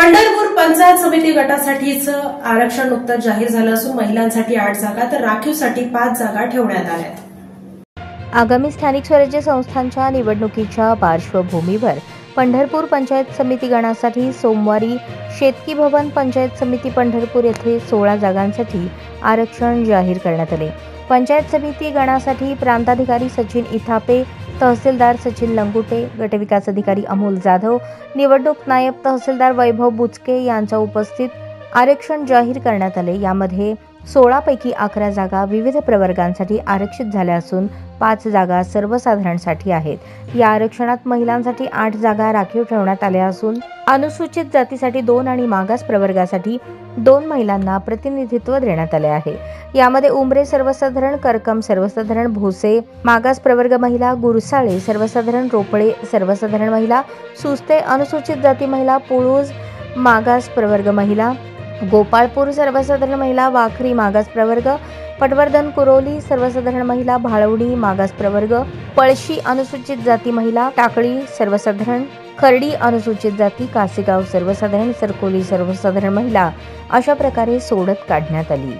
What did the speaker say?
पंढरपूर पंचायत समिती गटासाठीच आरक्षण नुकतंच जाहीर झालं असून महिलांसाठी 8 जागा तर राखीवसाठी 5 जागा ठेवण्यात आल्यात। आगामी स्थानिक स्वराज्य संस्थांच्या निवडणुकीच्या पार्श्वभूमीवर पंढरपूर पंचायत समिती गणासाठी सोमवारी शेतकी भवन पंचायत समिती पंढरपूर येथे 16 जागांसाठी आरक्षण जाहीर करण्यात आले। पंचायत समिती गणासाठी प्रांताधिकारी सचिन इथापे, तहसीलदार सचिन लंगुटे, गटविकास अधिकारी अमोल जाधव, निवडणूक नायब तहसीलदार वैभव बुचके यांच्या उपस्थित आरक्षण जाहीर करण्यात आले। यामध्ये 16 पैकी 11 जागा विविध प्रवर्गांसाठी आरक्षित झाल्या असून 5 जागा सर्वसाधारणसाठी आहेत। या आरक्षणात महिलांसाठी 8 जागा राखीव ठेवण्यात आल्या असून अनुसूचित जातीसाठी 2 आणि मागास प्रवर्गासाठी 2 महिलांना प्रतिनिधित्व देण्यात आले आहे। यामध्ये उमरे सर्वसाधारण, करकम सर्वसाधारण, भोसे मागास प्रवर्ग महिला, गुरसाळे सर्वसाधारण, रोपळे सर्वसाधारण महिला, सुस्ते अनुसूचित जाती महिला, पुळूज मागास प्रवर्ग महिला, गोपाळपूर सर्वसाधारण महिला, वाखरी मागास प्रवर्ग, पटवर्धन कुरोली सर्वसाधारण महिला, भाळवडी मागास प्रवर्ग, पळशी अनुसूचित जाती महिला, टाकळी सर्वसाधारण, खर्डी अनुसूचित जाती, कासेगाव सर्वसाधारण, सरकोली सर्वसाधारण महिला अशा प्रकारे सोडत काढण्यात आली।